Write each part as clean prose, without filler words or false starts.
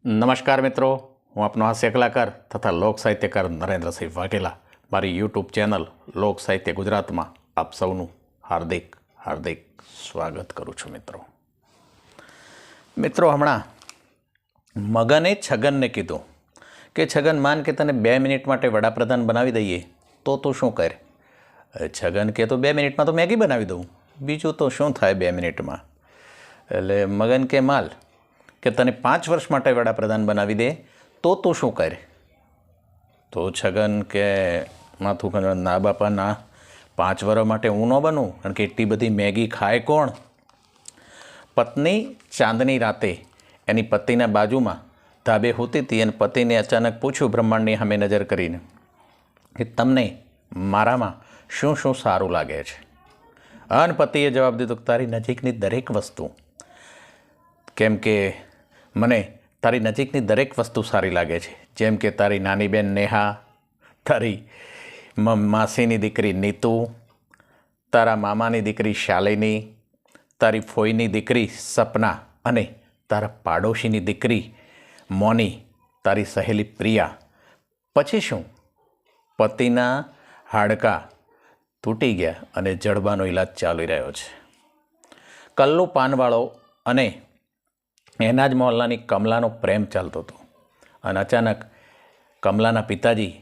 નમસ્કાર મિત્રો, હું આપનો હાસ્ય કલાકાર તથા લોક સાહિત્યકાર નરેન્દ્રસિંહ વાઘેલા મારી યુટ્યુબ ચેનલ લોક સાહિત્ય ગુજરાતમાં આપ સૌનું હાર્દિક હાર્દિક સ્વાગત કરું છું. મિત્રો હમણાં મગને છગનને કીધું કે છગન માન કે તને 2 મિનિટ માટે વડાપ્રધાન બનાવી દઈએ તો તું શું કર? છગન કે તો 2 મિનિટમાં તો મેગી બનાવી દઉં, બીજું તો શું થાય 2 મિનિટમાં. એટલે મગન કે માલ કે તને 5 વર્ષ માટે વડાપ્રધાન બનાવી દે તો તું શું કરે? તો છગન કે માથું ખંજવાળ, ના બાપા ના, 5 વર્ષ માટે હું ન બનું, કારણ કે એટલી બધી મેગી ખાય કોણ? પત્ની ચાંદની રાતે એની પતિના બાજુમાં ધાબે હોતી હતી અને પતિને અચાનક પૂછ્યું બ્રહ્માંડની સામે નજર કરીને કે તમને મારામાં શું શું સારું લાગે છે? અને પતિએ જવાબ દીધો કે તારી નજીકની દરેક વસ્તુ, કેમ કે મને તારી નજીકની દરેક વસ્તુ સારી લાગે છે, જેમ કે તારી નાની બેન નેહા, તારી માસીની દીકરી નીતુ, તારા મામાની દીકરી શાલિની, તારી ફોઈની દીકરી સપના અને તારા પાડોશીની દીકરી મોની, તારી સહેલી પ્રિયા. પછી શું? પતિના હાડકાં તૂટી ગયા અને જડબાનો ઈલાજ ચાલી રહ્યો છે. કલ્લુ પાનવાળો અને એના જ મોહલ્લાની કમલાનો પ્રેમ ચાલતો હતો અને અચાનક કમલાના પિતાજી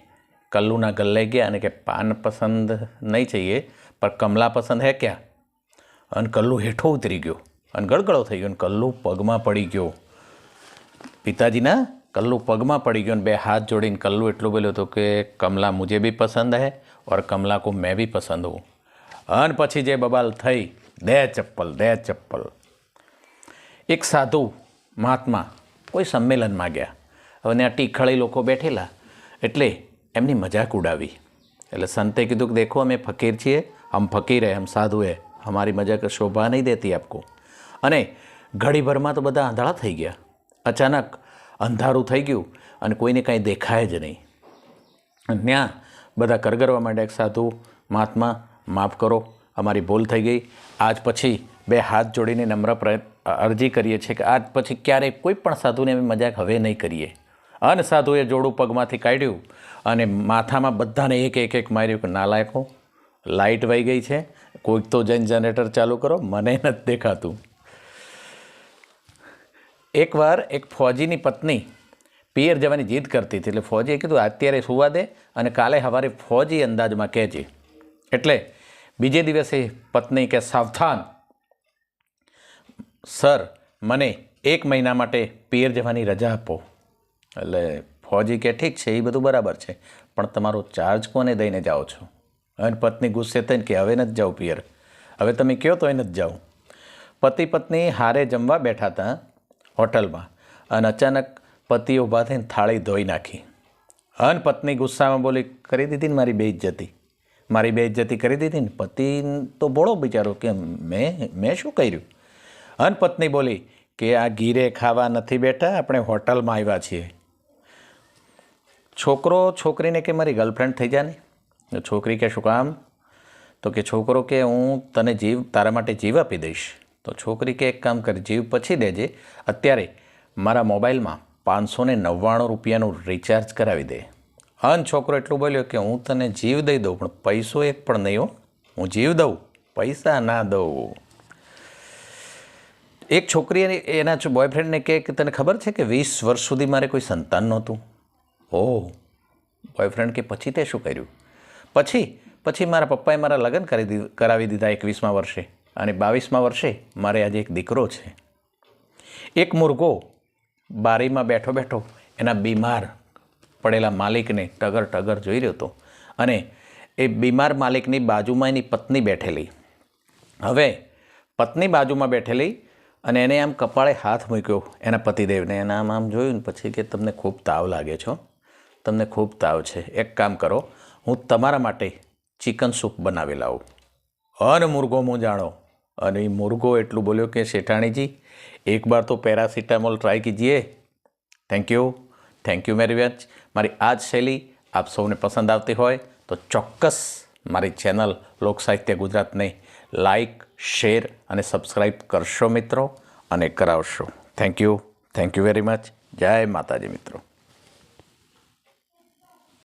કલ્લુના ગલ્લે ગયા અને કે પાન પસંદ નહીં चाहिए પર કમલા પસંદ હે ક્યાં? અને કલ્લુ હેઠો ઉતરી ગયો અને ગળગળો થઈ ગયો અને કલ્લુ પગમાં પડી ગયો. પિતાજીના કલ્લુ પગમાં પડી ગયો અને 2 હાથ જોડીને કલ્લુ એટલું બોલ્યો હતો કે કમલા મુझे भी पसंद है और कमला को मैं भी पसंद हूँ. અને પછી જે બબાલ થઈ, દે ચપ્પલ. એક સાધુ મહાત્મા કોઈ સંમેલનમાં ગયા. હવે ત્યાં ટીખળી લોકો બેઠેલા એટલે એમની મજાક ઉડાવી. એટલે સંતે કીધું કે દેખો અમે ફકીર છીએ, હમ ફકીર હે, હમ સાધુ હે, હમારી મજાક શોભા નહીં દેતી આપકો. અને ઘડીભરમાં તો બધા આંધળા થઈ ગયા. અચાનક અંધારું થઈ ગયું અને કોઈને કાંઈ દેખાય જ નહીં. ત્યાં બધા કરગરવા માંડ્યા, સાધુ મહાત્મા માફ કરો, અમારી ભૂલ થઈ ગઈ. આજ પછી 2 હાથ જોડીને નમ્ર અરજી કરીએ છીએ કે આજ પછી ક્યારેય કોઈ પણ સાધુને અમે મજાક હવે નહીં કરીએ. અને સાધુએ જોડું પગમાંથી કાઢ્યું અને માથામાં બધાને એક માર્યું કે નાલાયકો, લાઇટ વહી ગઈ છે, કોઈક તો જઈને જનરેટર ચાલુ કરો, મને નથી દેખાતું. એકવાર એક ફૌજીની પત્ની પિયર જવાની જીદ કરતી હતી એટલે ફૌજીએ કીધું અત્યારે સુવા દે અને કાલે સવારે ફૌજી અંદાજમાં કહેજે. એટલે બીજે દિવસે પત્ની કે સાવધાન સર, મને 1 મહિના માટે પિયર જવાની રજા આપો. એટલે ફૌજી કે ઠીક છે, એ બધું બરાબર છે, પણ તમારો ચાર્જ કોને દઈને જાઓ છો? અને પત્ની ગુસ્સે થઈને કે હવે નથી જાઉં પિયર, હવે તમે કહો તો એ નથી જાઉં. પતિ પત્ની હારે જમવા બેઠા હતા હોટલમાં અને અચાનક પતિએ ઊભા થઈને થાળી ધોઈ નાખી. અને પત્ની ગુસ્સામાં બોલી, કરી દીધી ને મારી બેઇજ્જતી કરી દીધી ને. પતિ તો બોળો બિચારો કે મેં શું કર્યું? અને પત્ની બોલી કે આ ઘીરે ખાવા નથી બેઠા, આપણે હોટલમાં આવ્યા છીએ. છોકરો છોકરીને કે મારી ગર્લફ્રેન્ડ થઈ જા ને. છોકરી કે શું કામ? તો કે છોકરો કે હું તને તારા માટે જીવ આપી દઈશ. તો છોકરી કે એક કામ કર, જીવ પછી દેજે, અત્યારે મારા મોબાઈલમાં 599 રૂપિયાનું રિચાર્જ કરાવી દે. અને છોકરો એટલું બોલ્યો કે હું તને જીવ દઈ દઉં પણ પૈસો એક પણ નહીં હો, હું જીવ દઉં, પૈસા ના દઉં. એક છોકરીએ એના બોયફ્રેન્ડને કહે કે તને ખબર છે કે 20 વર્ષ સુધી મારે કોઈ સંતાન નહોતું. ઓહ! બોયફ્રેન્ડ કે પછી તે શું કર્યું? પછી મારા પપ્પાએ મારા લગ્ન કરાવી દીધા 21મા વર્ષે અને 22મા વર્ષે મારે આજે એક દીકરો છે. એક મુર્ગો બારીમાં બેઠો એના બીમાર પડેલા માલિકને ટગર જોઈ રહ્યો હતો અને એ બીમાર માલિકની બાજુમાં એની પત્ની બેઠેલી. હવે પત્ની બાજુમાં બેઠેલી અને એને આમ કપાળે હાથ મૂક્યો એના પતિદેવને, એના આમ જોયું ને પછી કે તમને ખૂબ તાવ લાગે છો, તમને ખૂબ તાવ છે, એક કામ કરો, હું તમારા માટે ચિકન સૂપ બનાવી લાવું. અને મુર્ગો મૂંઝાણો અને એ મુર્ગો એટલું બોલ્યો કે શેઠાણીજી એક બાર તો પેરાસિટામોલ ટ્રાય કીજીએ. Thank you very much. મારી આ જ શૈલી આપ સૌને પસંદ આવતી હોય તો ચોક્કસ મારી ચેનલ લોક સાહિત્ય ગુજરાતને લાઈક, શેર અને સબસ્ક્રાઈબ કરશો મિત્રો અને કરાવશો. Thank you. Thank you very much. જય માતાજી મિત્રો.